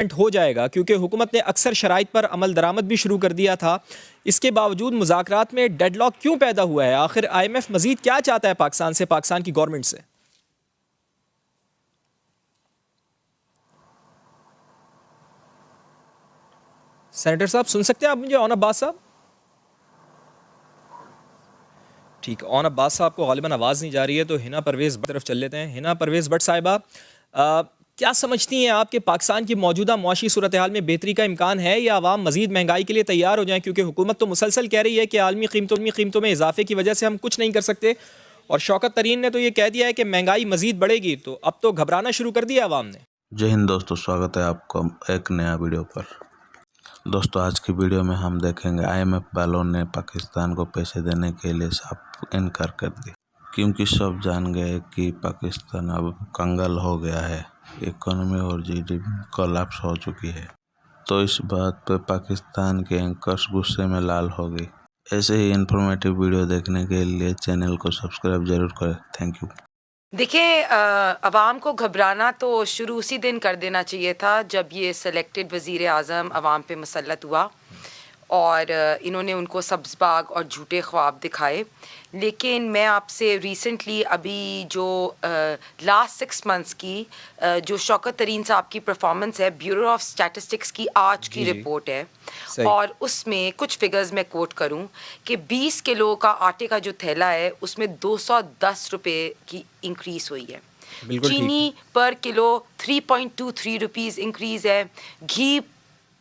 हो जाएगा, क्योंकि हुकूमत ने अक्सर शराइत पर अमल दरामद भी शुरू कर दिया था। इसके बावजूद मुज़ाकरात में डेडलॉक क्यों पैदा हुआ है? आखिर IMF मज़ीद क्या चाहता है पाकिस्तान से, पाकिस्तान की गवर्नमेंट से? सेनेटर साहब सुन सकते हैं आप मुझे? ओन अब्बास साहब, ठीक, ओन अब्बास साहब को गालिबन आवाज़ नहीं जा रही है, तो हिना परवेज़ की तरफ चल लेते हैं। हिना परवेज़ भट्ट साहिबा, क्या समझती हैं आप कि पाकिस्तान की मौजूदा मुआशी सूरत हाल में बेहतरी का इम्कान है, या आवाम मज़ीद महंगाई के लिए तैयार हो जाएँ? क्योंकि हुकूमत तो मुसलसल कह रही है कि आलमी कीमतों में इजाफे की वजह से हम कुछ नहीं कर सकते, और शौकत तरीन ने तो ये कह दिया है कि महंगाई मज़ीद बढ़ेगी। तो अब तो घबराना शुरू कर दिया आवाम ने। जय हिंद दोस्तों, स्वागत है आपका एक नया वीडियो पर। दोस्तों, आज की वीडियो में हम देखेंगे IMF वालों ने पाकिस्तान को पैसे देने के लिए साफ इनकार कर दिया, क्योंकि सब जान गए कि पाकिस्तान अब कंगाल हो गया है, इकोनॉमी और GDP कोलैप्स हो चुकी है। तो इस बात पर पाकिस्तान के एंकर्स गुस्से में लाल हो गई। ऐसे ही इंफॉर्मेटिव वीडियो देखने के लिए चैनल को सब्सक्राइब जरूर करें। Thank you. देखिए, अवाम को घबराना तो शुरू उसी दिन कर देना चाहिए था जब ये सेलेक्टेड वज़ीर आज़म अवाम पे मुसल्लत हुआ और इन्होंने उनको सब्ज़ बाग और झूठे ख्वाब दिखाए। लेकिन मैं आपसे रिसेंटली अभी जो लास्ट 6 मंथ्स की जो शौकत तरीन साहब की परफॉर्मेंस है, ब्यूरो ऑफ स्टैटिस्टिक्स की आज की रिपोर्ट है, और उसमें कुछ फिगर्स मैं कोट करूं कि 20 किलो का आटे का जो थैला है उसमें 210 रुपये की इंक्रीज़ हुई है। चीनी पर किलो 3.23 रुपीज़ इंक्रीज़ है। घी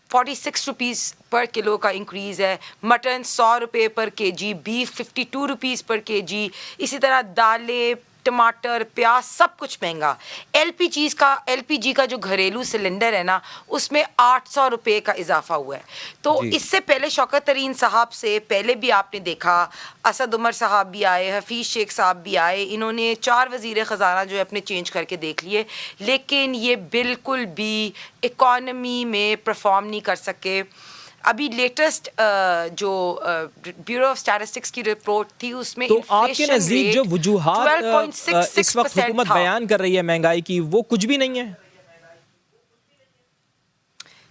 46 रुपीज़ पर किलो का इंक्रीज़ है। मटन 100 रुपये पर केजी, बीफ 52 रुपीज़ पर केजी। इसी तरह दालें, टमाटर, प्याज, सब कुछ महंगा। LPG का जो घरेलू सिलेंडर है ना, उसमें 800 रुपये का इजाफा हुआ है। तो इससे पहले शौकत तरीन साहब से पहले भी आपने देखा, असद उमर साहब भी आए, हफीज़ शेख साहब भी आए, इन्होंने 4 वज़ीर ख़जाना जो है अपने चेंज करके देख लिए, लेकिन ये बिल्कुल भी इकॉनमी में परफॉर्म नहीं कर सके। अभी लेटेस्ट जो ब्यूरो ऑफ स्टैटिस्टिक्स की रिपोर्ट थी उसमें तो आपके नज़दीक जो वजूहात इस वक्त हुकूमत बयान कर रही है महंगाई की, वो कुछ भी नहीं है?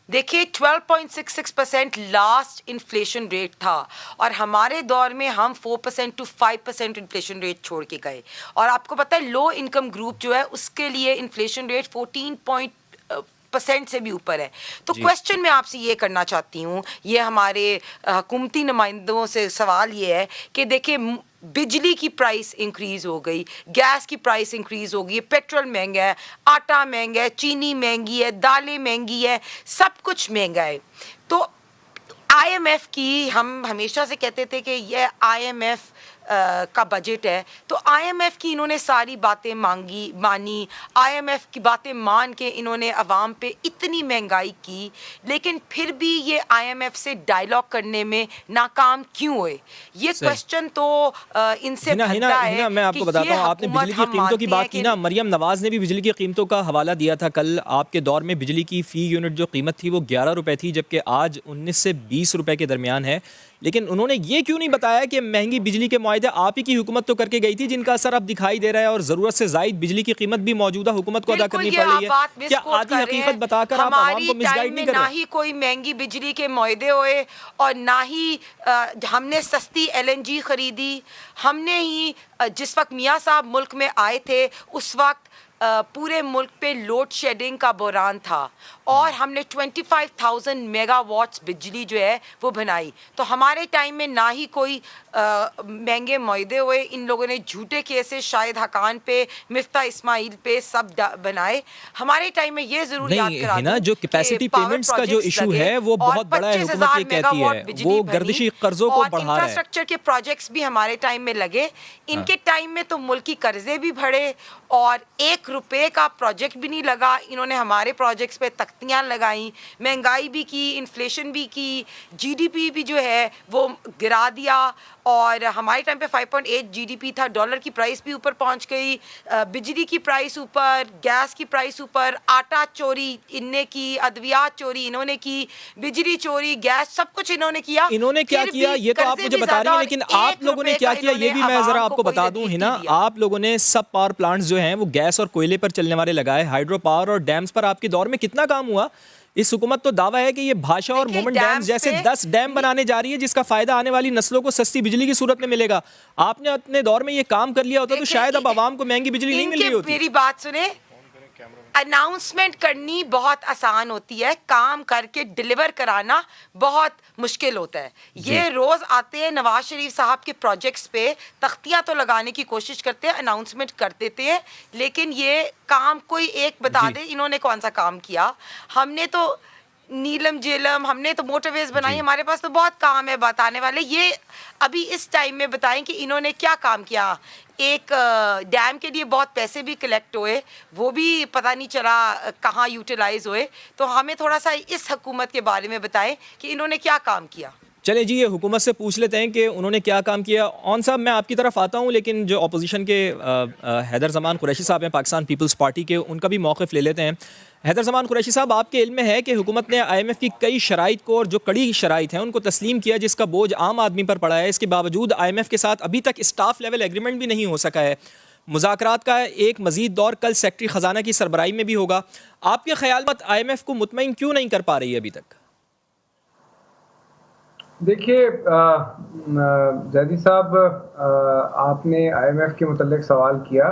देखिए, 12.66% लास्ट इन्फ्लेशन रेट था, और हमारे दौर में हम 4% to 5% इन्फ्लेशन रेट छोड़ के गए। और आपको पता है लो इनकम ग्रुप जो है उसके लिए इन्फ्लेशन रेट 14% से भी ऊपर है। तो क्वेश्चन मैं आपसे ये करना चाहती हूँ, ये हमारे हुकूमती नुमाइंदों से सवाल ये है कि देखिए, बिजली की प्राइस इंक्रीज़ हो गई, गैस की प्राइस इंक्रीज़ हो गई, पेट्रोल महंगा है, आटा महंगा है, चीनी महंगी है, दालें महंगी है, सब कुछ महंगा है। तो IMF की हम हमेशा से कहते थे कि यह IMF का बजट है, तो IMF की इन्होंने सारी बातें मानी, IMF की बातें मान के इन्होंने अवाम पे इतनी महंगाई की, लेकिन फिर भी ये IMF से डायलॉग करने में नाकाम क्यों हुए? ये क्वेश्चन तो इनसे बनता है। मैं आपको बताता हूँ, आपने बिजली की कीमतों की बात की ना, मरियम नवाज ने भी बिजली की कीमतों का हवाला दिया था कल। आपके दौर में बिजली की फ़ी यूनिट जो कीमत थी वो 11 रुपये थी, जबकि आज 19 से 20 रुपये के दरमियान है। लेकिन उन्होंने ये क्यों नहीं बताया कि महंगी बिजली के मुआहदे आप ही की हुकूमत तो करके गई थी, जिनका असर अब दिखाई दे रहा है, और ज़रूरत से ज़ायद बिजली की कीमत भी मौजूदा हुकूमत को अदा करनी पड़ रही है। क्या आधी हकीकत बताकर आप आवाम को मिसगाइड नहीं कर रहे? ना ही कोई महंगी बिजली के मुआहदे हुए, और ना ही हमने सस्ती LNG खरीदी। हमने ही जिस वक्त मियाँ साहब मुल्क में आए थे उस वक्त पूरे मुल्क पे लोड शेडिंग का बहरान था, और हमने 25,000 मेगावाट्स बिजली जो है वो बनाई। तो हमारे टाइम में ना ही कोई महंगे मुआहदे हुए। इन लोगों ने झूठे केसेस शाहिद हकान पे, मिफ्ता इस्माइल पे सब बनाए। हमारे टाइम में ये जरूर याद करा दूं, जो कैपेसिटी पेमेंट्स का जो इशू है वो बहुत बड़ा है, हुकूमत ये कहती है वो गर्दिशी कर्जों को बढ़ा रहा है। इंफ्रास्ट्रक्चर के प्रोजेक्ट्स भी हमारे टाइम में लगे। इनके टाइम में तो मुल्की कर्जे भी बढ़े और 1 रुपये का प्रोजेक्ट भी नहीं लगा। इन्होंने हमारे प्रोजेक्ट्स पे तख्तियाँ लगाई, महंगाई भी की, इन्फ्लेशन भी की, GDP भी जो है वो गिरा दिया, और हमारे टाइम पे 5.8 GDP था। डॉलर की प्राइस भी ऊपर पहुंच गई, बिजली की प्राइस ऊपर, गैस की प्राइस ऊपर, आटा चोरी इनने की, अद्वियात चोरी इन्होंने की, बिजली चोरी, गैस, सब कुछ इन्होंने किया। इन्होंने क्या किया ये तो आप मुझे बता रही हैं, लेकिन आप लोगों ने क्या किया ये भी मैं ज़रा आपको बता दूं। हिना, आप लोगों ने सब पावर प्लांट्स जो हैं वो गैस और कोयले पर चलने वाले लगाए, हाइड्रो पावर और डैम्स पर आपके दौर में कितना काम हुआ? इस हुकूमत तो दावा है कि ये भाषा और देखिए, मोमेंट डैम्स डैम्स जैसे पे 10 डैम बनाने जा रही है, जिसका फायदा आने वाली नस्लों को सस्ती बिजली की सूरत में मिलेगा। आपने अपने दौर में ये काम कर लिया होता तो देखिए, शायद अब आवाम को महंगी बिजली नहीं मिल रही होती। मेरी बात सुने, अनाउंसमेंट करनी बहुत आसान होती है, काम करके डिलीवर कराना बहुत मुश्किल होता है। ये रोज आते हैं नवाज शरीफ साहब के प्रोजेक्ट्स पे, तख्तियां तो लगाने की कोशिश करते हैं, अनाउंसमेंट कर देते हैं, लेकिन ये काम कोई एक बता दे इन्होंने कौन सा काम किया। हमने तो नीलम झेलम, हमने तो मोटरवेज बनाई, हमारे पास तो बहुत काम है बताने वाले। ये अभी इस टाइम में बताएं कि इन्होंने क्या काम किया। एक डैम के लिए बहुत पैसे भी कलेक्ट हुए, वो भी पता नहीं चला कहाँ यूटिलाइज हुए। तो हमें थोड़ा सा इस हुकूमत के बारे में बताएं कि इन्होंने क्या काम किया। चले जी, ये हुकूमत से पूछ लेते हैं कि उन्होंने क्या काम किया। ऑन साहब, मैं आपकी तरफ आता हूँ, लेकिन जो अपोजिशन के हैदर ज़मान कुरैशी साहब हैं पाकिस्तान पीपल्स पार्टी के, उनका भी मौक़िफ़ ले लेते हैं। हैदर ज़मान कुरैशी साहब, आपके इल्म में है कि हुकूमत ने IMF की कई शराइत को, और जो कड़ी शराइत हैं उनको तस्लीम किया, जिसका बोझ आम आदमी पर पड़ा है। इसके बावजूद IMF के साथ अभी तक स्टाफ लेवल एग्रीमेंट भी नहीं हो सका है। मुज़ाकरात का एक मज़ीद दौर कल सेक्रेटरी ख़जाना की सरबराही में भी होगा। आपके ख़याल में IMF को मुतमईन क्यों नहीं कर पा रही है अभी तक? देखिए जैदी साहब, आपने IMF के मुतल्लिक सवाल किया।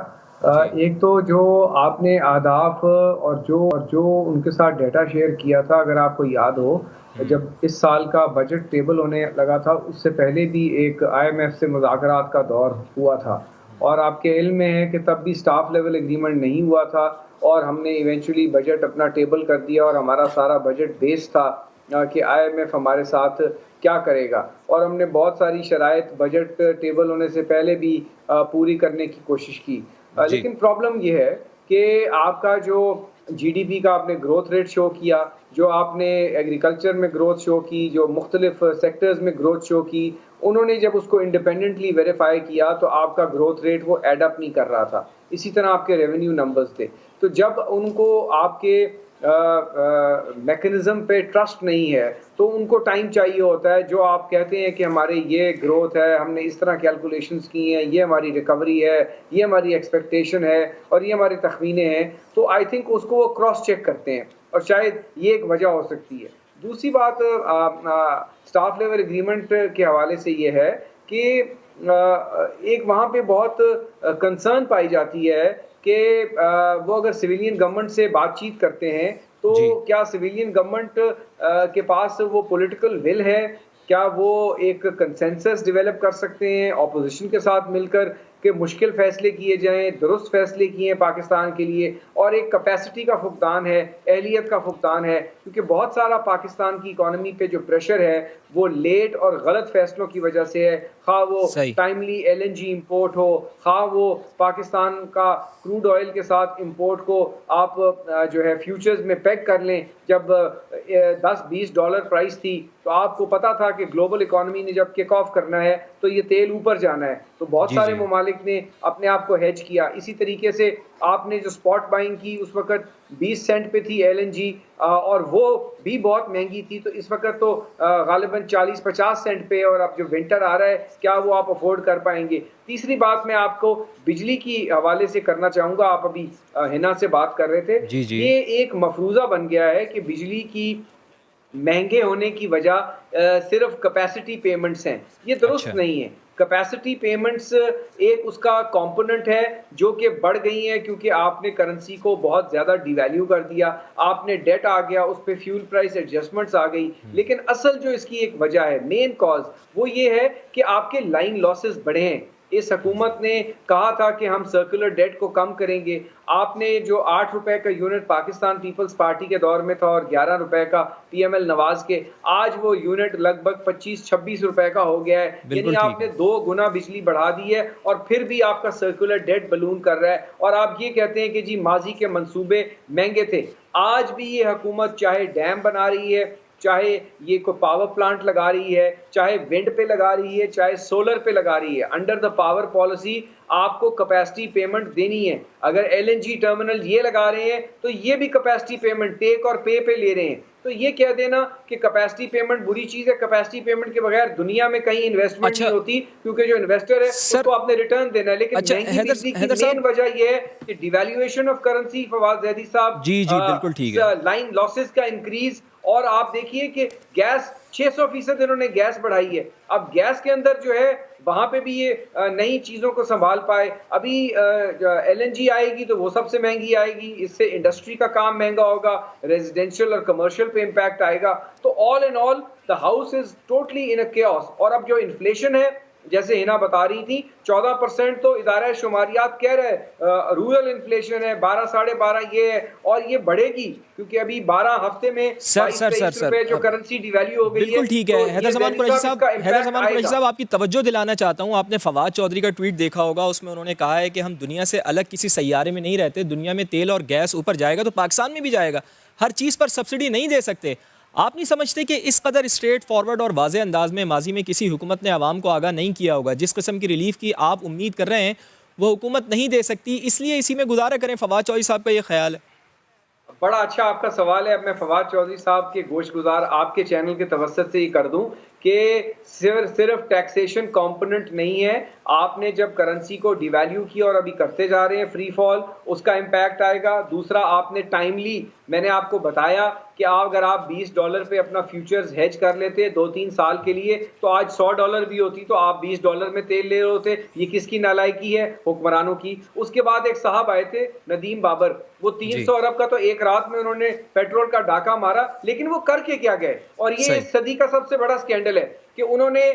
एक तो जो आपने अहदाफ और जो उनके साथ डेटा शेयर किया था, अगर आपको याद हो, जब इस साल का बजट टेबल होने लगा था, उससे पहले भी एक IMF से मुज़ाकरात का दौर हुआ था, और आपके इल्म में है कि तब भी स्टाफ लेवल एग्रीमेंट नहीं हुआ था, और हमने इवेंचुअली बजट अपना टेबल कर दिया, और हमारा सारा बजट बेस था कि IMF हमारे साथ क्या करेगा, और हमने बहुत सारी शराइत बजट टेबल होने से पहले भी पूरी करने की कोशिश की। लेकिन प्रॉब्लम ये है कि आपका जो GDP का आपने ग्रोथ रेट शो किया, जो आपने एग्रीकल्चर में ग्रोथ शो की, जो मुख्तलिफ सेक्टर्स में ग्रोथ शो की, उन्होंने जब उसको इंडिपेंडेंटली वेरीफाई किया तो आपका ग्रोथ रेट वो एड अप नहीं कर रहा था। इसी तरह आपके रेवेन्यू नंबर्स थे। तो जब उनको आपके मैकेनिज्म पे ट्रस्ट नहीं है, तो उनको टाइम चाहिए होता है। जो आप कहते हैं कि हमारे ये ग्रोथ है, हमने इस तरह कैलकुलेशंस की हैं, ये हमारी रिकवरी है, ये हमारी एक्सपेक्टेशन है, और ये हमारे तखमीने हैं, तो आई थिंक उसको वो क्रॉस चेक करते हैं, और शायद ये एक वजह हो सकती है। दूसरी बात स्टाफ लेवल एग्रीमेंट के हवाले से ये है कि एक वहाँ पे बहुत कंसर्न पाई जाती है कि वो अगर सिविलियन गवर्नमेंट से बातचीत करते हैं तो क्या सिविलियन गवर्नमेंट के पास वो पॉलिटिकल विल है, क्या वो एक कंसेंसस डेवलप कर सकते हैं ऑपोजिशन के साथ मिलकर कि मुश्किल फैसले किए जाएं, दुरुस्त फैसले किए हैं पाकिस्तान के लिए, और एक कैपेसिटी का फुकदान है, अहलियत का फुकदान है, क्योंकि बहुत सारा पाकिस्तान की इकॉनमी पे जो प्रेशर है वो लेट और गलत फैसलों की वजह से है। खा वो टाइमली LNG इंपोर्ट हो, खा वो पाकिस्तान का क्रूड ऑयल के साथ इंपोर्ट को आप जो है फ्यूचर्स में पैक कर लें। जब $10-20 प्राइस थी तो आपको पता था कि ग्लोबल इकॉनमी ने जब किक ऑफ करना है तो ये तेल ऊपर जाना है, तो बहुत सारे ममालिक ने अपने आप को हेज किया। इसी तरीके से आपने जो स्पॉट बाइंग की, उस वक्त 20 सेंट पे थी LNG, और वो भी बहुत महंगी थी, तो इस वक्त तो गालिबन 40-50 सेंट पे, और अब जो विंटर आ रहा है क्या वो आप अफोर्ड कर पाएंगे। तीसरी बात मैं आपको बिजली की हवाले से करना चाहूँगा, आप अभी हिना से बात कर रहे थे। ये एक मफरूज़ा बन गया है कि बिजली की महंगे होने की वजह सिर्फ कैपेसिटी पेमेंट्स हैं, ये दुरुस्त नहीं है। कैपेसिटी पेमेंट्स एक उसका कंपोनेंट है जो कि बढ़ गई है क्योंकि आपने करेंसी को बहुत ज़्यादा डिवैल्यू कर दिया, आपने डेट आ गया, उस पर फ्यूल प्राइस एडजस्टमेंट्स आ गई। लेकिन असल जो इसकी एक वजह है, मेन कॉज, वो ये है कि आपके लाइन लॉसेस बढ़े हैं। इस हुकूमत ने कहा था कि हम सर्कुलर डेट को कम करेंगे। आपने जो 8 रुपए का यूनिट पाकिस्तान पीपल्स पार्टी के दौर में था और 11 रुपए का PML नवाज के, आज वो यूनिट लगभग 25-26 रुपए का हो गया है। यानी आपने 2 गुना बिजली बढ़ा दी है, और फिर भी आपका सर्कुलर डेट बलून कर रहा है। और आप ये कहते हैं कि जी माजी के मंसूबे महंगे थे। आज भी ये हुकूमत चाहे डैम बना रही है, चाहे ये कोई पावर प्लांट लगा रही है, चाहे विंड पे लगा रही है, चाहे सोलर पे लगा रही है, अंडर द पावर पॉलिसी आपको कैपेसिटी पेमेंट देनी है। अगर एलएनजी टर्मिनल ये लगा रहे हैं तो ये भी कैपेसिटी पेमेंट टेक और पे ले रहे हैं। तो ये कह देना कि कैपेसिटी पेमेंट बुरी चीज है, कैपेसिटी पेमेंट के बगैर दुनिया में कहीं इन्वेस्टमेंट नहीं होती, क्योंकि जो इन्वेस्टर है उसको आपने रिटर्न देना है। लेकिन महंगी बिजली की मेन वजह ये है कि devaluation of currency, Fawad Zaidi साहब, जी बिल्कुल ठीक है, लाइन लॉसेस का इंक्रीज, और आप देखिए कि गैस 600% इन्होंने गैस बढ़ाई है। अब गैस के अंदर जो है वहां पे भी ये नई चीजों को संभाल पाए। अभी एलएनजी आएगी तो वो सबसे महंगी आएगी, इससे इंडस्ट्री का काम महंगा होगा, रेजिडेंशियल और कमर्शियल पे इम्पैक्ट आएगा। तो all in all the house is totally in a chaos. और अब जो इन्फ्लेशन है, जैसे हिना बता रही थी, 14% तो इदारा शुमारियात कह रहे हैं रूरल इन्फ्लेशन है, 12 साढ़े 12 ये है, और ये बढ़ेगी क्योंकि अभी 12 हफ्ते में 22-23 रुपए जो करेंसी डिवैल्यू हो गई है। बिल्कुल ठीक है। हैदर ज़मान कुरैशी साहब, आपकी तवज्जो दिलाना चाहता हूँ, आपने फवाद चौधरी का ट्वीट देखा होगा, उसमें उन्होंने कहा है कि हम दुनिया से अलग किसी सैयारे में नहीं रहते, दुनिया में तेल और गैस ऊपर जाएगा तो पाकिस्तान में भी जाएगा, हर चीज़ पर सब्सिडी नहीं दे सकते। आप नहीं समझते कि इस कदर स्ट्रेट फॉरवर्ड और वाज़े अंदाज में माजी में किसी हुकूमत ने आवाम को आगाह नहीं किया होगा? जिस किस्म की रिलीफ की आप उम्मीद कर रहे हैं वो हुकूमत नहीं दे सकती, इसलिए इसी में गुजारा करें। फवाद चौधरी साहब का ये ख्याल है। बड़ा अच्छा आपका सवाल है। अब मैं फवाद चौधरी साहब के गोशगुजार आपके चैनल के तवस्सुत से ही कर दूं कि सिर्फ टैक्सेशन कंपोनेंट नहीं है। आपने जब करेंसी को डिवैल्यू किया और अभी करते जा रहे हैं फ्री फॉल, उसका इम्पैक्ट आएगा। दूसरा, आपने टाइमली, मैंने आपको बताया कि अगर आप $20 पे अपना फ्यूचर्स हेज कर लेते 2-3 साल के लिए, तो आज $100 भी होती तो आप $20 में तेल ले रहे होते। ये किसकी नालायकी है? हुक्मरानों की। उसके बाद एक साहब आए थे, नदीम बाबर, वो 300 अरब का तो एक रात में उन्होंने पेट्रोल का डाका मारा, लेकिन वो करके क्या गए? और ये इस सदी का सबसे बड़ा स्कैंडल है कि उन्होंने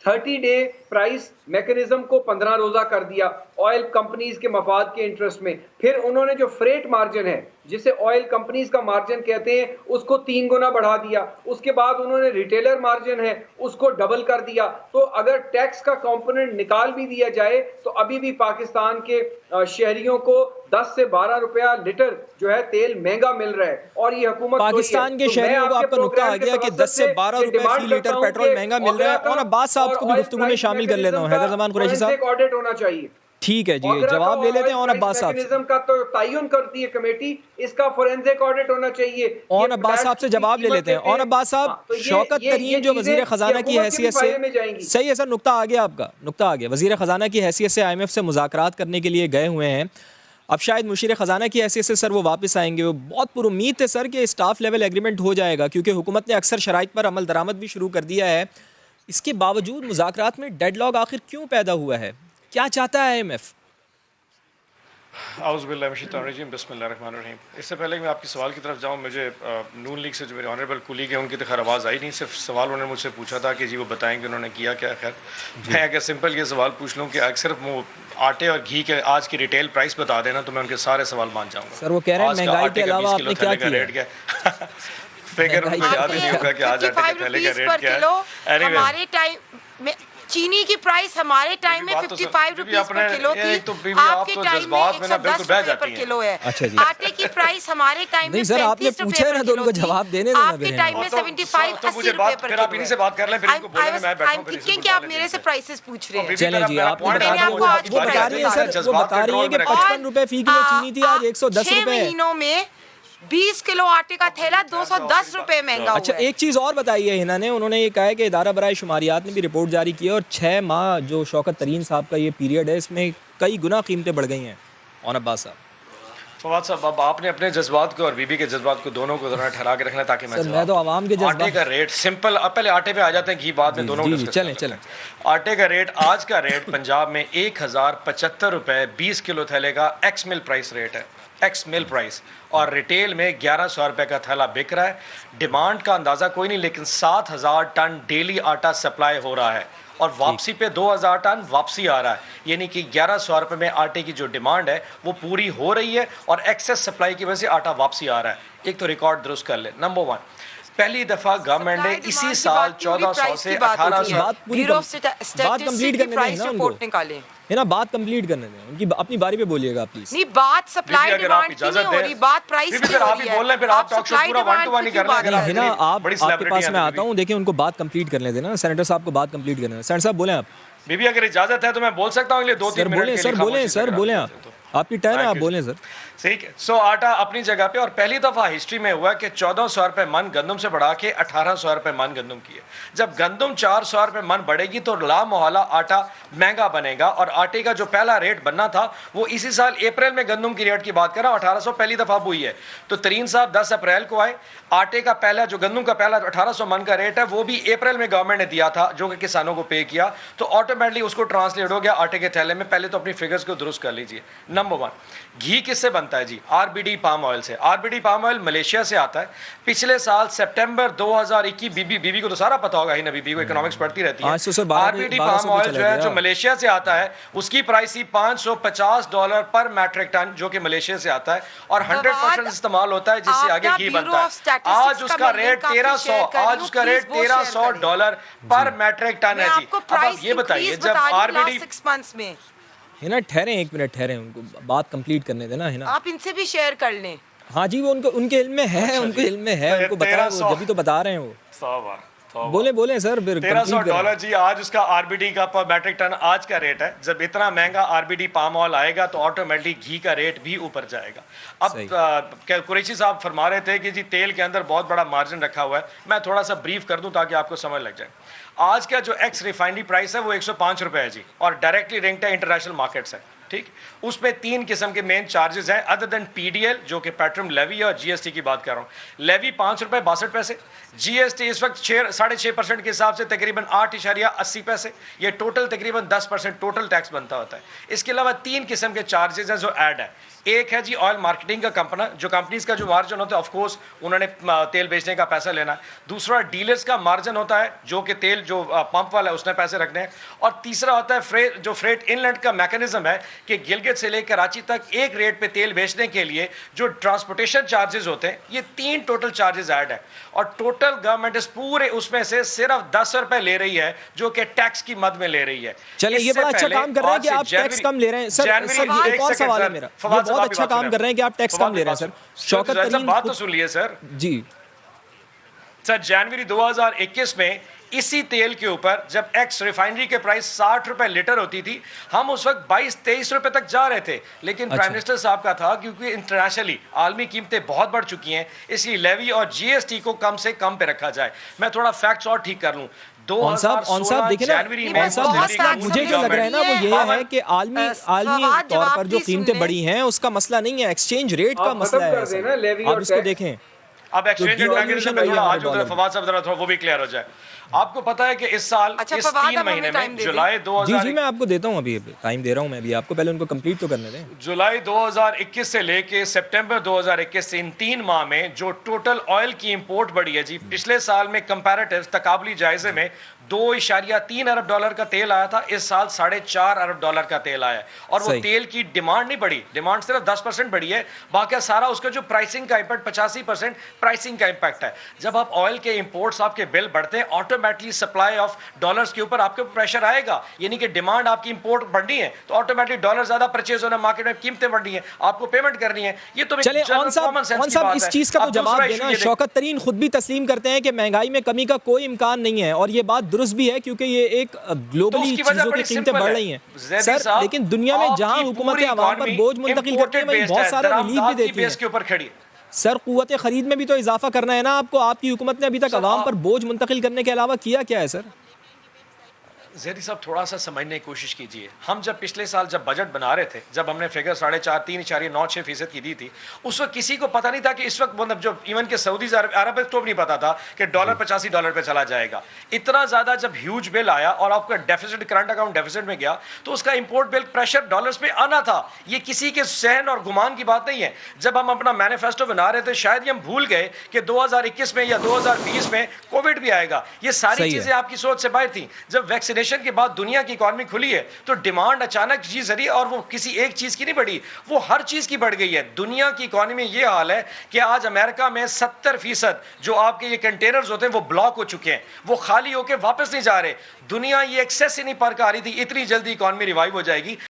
30 डे प्राइस मैकेनिज्म को 15 रोजा कर दिया ऑयल कंपनीज के मफाद के इंटरेस्ट में। फिर उन्होंने जो फ्रेट मार्जिन है, जिसे ऑयल कंपनीज का मार्जिन कहते हैं, उसको 3 गुना बढ़ा दिया। उसके बाद उन्होंने रिटेलर मार्जिन है उसको डबल कर दिया। तो अगर टैक्स का कंपोनेंट निकाल भी दिया जाए तो अभी भी पाकिस्तान के शहरियों को 10 से 12 रुपया लीटर जो है तेल महंगा मिल रहा है। और ये हुकूमत पाकिस्तान के शहरियों को आपका नुक्ता आ गया कि 10 से 12 रुपए फी लीटर पेट्रोल महंगा मिल रहा है। और अब्बास साहब को भी गुफ्तगू में शामिल कर लेता हूँ। हैदर ज़मान कुरैशी साहब, ऑडिट होना चाहिए। ठीक है जी, जवाब ले लेते हैं। और अब्बास साहब का तो तयन करती है कमेटी, इसका फोरेंसिक ऑडिट होना चाहिए। और अब्बास साहब से जवाब ले लेते हैं। और अब्बास साहब, शौकत तरीन जो वजीर खजाना की हैसियत से, सही है सर, नुक्ता आ गया आपका, नुक्ता आ गया। वजीर खजाना की हैसियत से IMF से मुज़ाकरात करने के लिए गए हुए हैं। अब शायद मुशीर ख़जाना की हैसियत से सर वो वापस आएंगे। वो बहुत पुरुम्मीद थे सर कि स्टाफ लेवल एग्रीमेंट हो जाएगा, क्योंकि हुकूमत ने अक्सर शराइत पर अमल दरामद भी शुरू कर दिया है। इसके बावजूद मुज़ाकरात में डेडलॉक आखिर क्यों पैदा हुआ है? क्या चाहता है IMF? आउज़ुबिल्लाहिमिनश्शैतानिर्रजीम, बिस्मिल्लाहिर्रहमानिर्रहीम। इससे पहले कि मैं आपके सवाल की तरफ जाऊँ, मुझे नून लीग से जो मेरे ऑनरेबल कुलीग हैं उनकी तो खैर आवाज़ आई नहीं। सिर्फ सवाल उन्होंने मुझसे पूछा था कि जी वो बताएंगे उन्होंने किया क्या। खैर मैं अगर सिंपल ये सवाल पूछ लूँ कि सिर्फ वो आटे और घी के आज की रिटेल प्राइस बता देना तो मैं उनके सारे सवाल मान जाऊँगा। सर वो कह रहे हैं महंगाई के अलावा आपने क्या किया? फिगर उनको याद ही नहीं होगा कि आज आटे के थैले का रेट क्या है। हमारे टाइम में चीनी की प्राइस हमारे टाइम में 55 रुपीस पर किलो थी, आपके टाइम में 110 रुपए पर किलो है। आटे की प्राइस हमारे टाइम में 35 रुपए पर किलो थी, आपके टाइम में 75-80 रुपए पर किलो है। आई एम थिंकिंग कि आप मेरे से प्राइसेस पूछ रहे हैं। चलें जी, आप बता रही हैं सर, वो बता रही हैं कि 55 रुपए फी किलो चीनी थी, आज 110 रुपए। 6 महीनों में 20 किलो आटे का थैला 210 रुपए महंगा हुआ। अच्छा, एक चीज़ और बताई है इन्होंने, उन्होंने ये कहा है कि इदारा बराए शुमारियात ने भी रिपोर्ट जारी की है और 6 माह जो शौकत तरीन साहब का ये पीरियड है, इसमें कई गुना कीमतें बढ़ गई हैं। और अब्बास साहब, फवाद साहब, अब आपने अपने जज्बात को और बीबी के जज्बात को दोनों को जरा ठहरा के रखना ताकि मैं तो आवाम के आटे का रेट सिंपल, अब पहले आटे पे आ जाते हैं, घी बाद में, दोनों चलें। आटे का रेट, आज का रेट पंजाब में 1075 रुपए 20 किलो थैले का एक्स मिल प्राइस रेट है, एक्स मिल प्राइस। और रिटेल में 1100 रुपए का थैला बिक रहा है। डिमांड का अंदाज़ा कोई नहीं, लेकिन 7000 टन डेली आटा सप्लाई हो रहा है और वापसी पे 2000 टन वापसी आ रहा है। यानी कि 1100 रुपए में आटे की जो डिमांड है वो पूरी हो रही है और एक्सेस सप्लाई की वजह से आटा वापसी आ रहा है। एक तो रिकॉर्ड दुरुस्त कर ले। नंबर 1, पहली दफा गवर्नमेंट ने इसी साल 1400 से 1800 बात कंप्लीट करने दें ना उनको, है ना, बात कंप्लीट करने दें उनकी, अपनी बारी पे बोलिएगा प्लीज। नहीं, बात सप्लाई डिमांड की नहीं हो रही, बात प्राइस की हो रही है। आप सप्लाई डिमांड की क्यों बात कर रहे हैं? है ना, आप आपके पास मैं आता हूँ, देखिए उनको बात कंप्लीट करने देना, सेनेटर साहब को बात कंप्लीट करने दें। सेनेटर साहब बोले आप। बीबी अगर इजाजत है तो मैं बोल सकता हूँ अगले 2-3 सर मिनट बोलें, के सर लिए बोलें, खामोशी से सर करा बोलें, देते आप हैं तो। आपकी टर्न है, Thank आप you. बोलें सर। ठीक है। सो आटा अपनी जगह पे, और पहली दफा हिस्ट्री में हुआ कि 1400 रुपए मन गंदम से बढ़ा के 1800 रुपए मन गंदम की है। जब गंदम 400 रुपए मन बढ़ेगी तो ला मोहल्ला आटा महंगा बनेगा, और आटे का जो पहला रेट बनना था वो इसी साल अप्रैल में गंदम की रेट की बात कर रहा हूँ 1800 पहली दफा हुई है। तो तरीन साहब 10 अप्रैल को आए, आटे का पहला जो गंदम का पहला 1800 मन का रेट है वो भी अप्रैल में गवर्नमेंट ने दिया था, जो कि किसानों को पे किया, तो ऑटोमेटिकली उसको ट्रांसलेट हो गया आटे के थैले में। पहले तो अपनी फिगर्स को दुरुस्त कर लीजिए। नंबर 1, घी किससे बनता है जी? आरबीडी पाम ऑयल से। आरबीडी पाम ऑयल मलेशिया से आता है। पिछले साल सितंबर 2021, बीबी को तो सारा पता होगा ही ना, बीबी को इकोनॉमिक्स पढ़ती रहती है। आरबीडी पाम ऑयल जो है, जो मलेशिया से आता है, उसकी प्राइस ही $550 पर मैट्रिक टन, जो कि मलेशिया से आता है, और 100% इस्तेमाल होता है, जिससे आगे घी बनता है। आज उसका रेट $1300 पर मैट्रिक टन है जी। अब आप ये बताइए, जब आरबीडी 6 months में, है ना, ठहरे एक मिनट, ठहरे, उनको बात कंप्लीट करने देना, है ना। आप इनसे भी शेयर कर लें। हाँ जी, वो उनके इल्म में है, उनको इल्म में है, उनको बताया, वो जब भी तो बता रहे हैं वो। 100 बार बोले सर, $1300 जी आज उसका आरबीडी का पर मैट्रिक टन आज का रेट है। जब इतना महंगा आरबीडी पाम ऑयल आएगा तो ऑटोमेटिक घी का रेट भी ऊपर जाएगा। अब कुरैशी साहब फरमा रहे थे कि जी तेल के अंदर बहुत बड़ा मार्जिन रखा हुआ है। मैं थोड़ा सा ब्रीफ कर दूं ताकि आपको समझ लग जाए। आज का जो एक्स रिफाइनरी प्राइस है वो 105 रुपए है जी, और डायरेक्टली लिंक्ड है इंटरनेशनल मार्केट से। ठीक, उसमें 3 किस्म के मेन चार्जेस हैं अदर देन पीडीएल, जो कि पेट्रोलियम लेवी, और जीएसटी की बात कर रहा हूं। लेवी 5 रुपए 62 पैसे, जीएसटी इस वक्त 6.5% के हिसाब से तकरीबन 8.80 पैसे। ये टोटल तकरीबन 10% टोटल टैक्स बनता होता है। इसके अलावा 3 किस्म के चार्जेस हैं जो ऐड है। एक है जी ऑयल मार्केटिंग का कंपना, जो कंपनीज का जो मार्जिन होता है, ऑफ कोर्स उन्होंने तेल बेचने का पैसा लेना है। दूसरा डीलर्स का मार्जिन होता है, जो कि तेल जो पंप वाला है उसने पैसे रखने हैं। और तीसरा होता है जो फ्रेट इनलैंड का मैकेनिज्म है कि गिलगित से लेकर कराची तक एक रेट पे तेल बेचने के लिए जो ट्रांसपोर्टेशन चार्जेस होते हैं, ये 3 टोटल चार्जेस ऐड है। और टोटल गवर्नमेंट इस पूरे उसमें से सिर्फ 10 रुपए ले रही है, जो कि टैक्स की मद में ले रही है। चलिए, ये बड़ा अच्छा काम कर रहे हैं कि आप टैक्स कम ले रहे हैं। सर एक और सवाल है मेरा, बहुत अच्छा काम कर रहे हैं कि आप टैक्स कम ले रहे हैं। सर शौकत तरीन, बात तो सुन लिए सर जी। सर जनवरी 2021 में इसी तेल के ऊपर जब एक्स रिफाइनरी के प्राइस 60 रुपए लीटर होती थी, हम उस वक्त 22-23 रुपए तक जा रहे थे। लेकिन प्राइम मिनिस्टर साहब का था क्योंकि इंटरनेशनली आलमी कीमतें बहुत बढ़ चुकी हैं, इसलिए लेवी और जीएसटी को कम से कम पे रखा जाए। मैं थोड़ा फैक्ट्स और ठीक कर लूं। देखिए ना, मुझे जो लग रहा है ना वो ये है कि आलमी तौर पर जो कीमतें बढ़ी हैं उसका मसला नहीं है, एक्सचेंज रेट का मसला है। आप इसको देखें। अब एक्सचेंज रेट मैकेनिज्म में थोड़ा आज उधर फवाद साहब जरा थोड़ा वो भी क्लियर हो जाए। आपको पता है कि इस साल इस 3 महीने में जुलाई 2000 जी मैं आपको देता हूं, अभी टाइम दे रहा हूं मैं अभी आपको, पहले उनको कंप्लीट तो करने दें। जुलाई 2021 से लेके सितंबर 2021 से इन 3 माह में जो टोटल ऑयल की इंपोर्ट बढ़ी है जी, पिछले साल में कंपैरेटिव तकाबली जायजे में $2.3 अरब का तेल आया था, इस साल $4.5 अरब का तेल आया है। और वो तेल की डिमांड नहीं बढ़ी, डिमांड सिर्फ 10% बढ़ी है, बाकी सारा उसका जो प्राइसिंग का इम्पैक्ट 85% प्राइसिंग का इम्पैक्ट है। जब आप ऑयल के इंपोर्ट्स आपके बिल बढ़ते हैं, ऑटोमेटिकली सप्लाई ऑफ डॉलर्स के ऊपर आपके प्रेशर आएगा, यानी कि डिमांड आपकी इंपोर्ट बढ़नी है तो ऑटोमेटिकली डॉलर ज्यादा परचेज होना, मार्केट में कीमतें बढ़नी है, आपको पेमेंट करनी है। ये तो चले ऑन साहब इस चीज का तो जवाब देना। शौकत तरीन खुद भी तस्लीम करते हैं कि महंगाई में कमी का कोई इम्कान नहीं है, और ये बात दुरुस्त भी है क्योंकि ये एक ग्लोबली चीजों की कीमतें बढ़ रही हैं सर। लेकिन दुनिया में जहां हुकूमतें अवाम पर बोझ मुंतकिल करती हैं, वहीं बहुत सारा रिलीफ भी देती हैं के ऊपर खड़ी। सर कुव्वत खरीद में भी तो इजाफा करना है ना आपको। आपकी हुकूमत ने अभी तक अवाम पर बोझ मुंतकिल करने के अलावा किया क्या है सर? ज़ेरी साहब थोड़ा सा समझने की कोशिश कीजिए। हम जब पिछले साल जब बजट बना रहे थे, जब हमने फिगर 3.96% की दी थी, उस वक्त किसी को पता नहीं था कि इस वक्त मतलब जो इवन के सऊदी अरब को भी नहीं पता था कि डॉलर $85 पे चला जाएगा। इतना ज़्यादा जब ह्यूज बिल आया और आपका डेफिसिट, करंट अकाउंट डेफिसिट में गया, तो उसका इंपोर्ट बिल प्रेशर डॉलर्स पे आना था। ये किसी के सहन और गुमान की बात नहीं है। जब हम अपना मैनिफेस्टो बना रहे थे, शायद हम भूल गए कि 2021 में या 2020 में कोविड भी आएगा। ये सारी चीज़ें आपकी सोच से बाहर थी। जब वैक्सीनेशन के बाद दुनिया की इकॉनमी खुली है तो डिमांड अचानक जी जरी, और वो किसी एक चीज की नहीं बढ़ी, वो हर चीज की बढ़ गई है। दुनिया की इकॉनमी में ये हाल है कि आज अमेरिका में 70% जो आपके ये कंटेनर्स होते हैं वो ब्लॉक हो चुके हैं, वो खाली होके वापस नहीं जा रहे। दुनिया ये एक्सेस ही नहीं पर आ रही थी, इतनी जल्दी इकॉनमी रिवाइव हो जाएगी।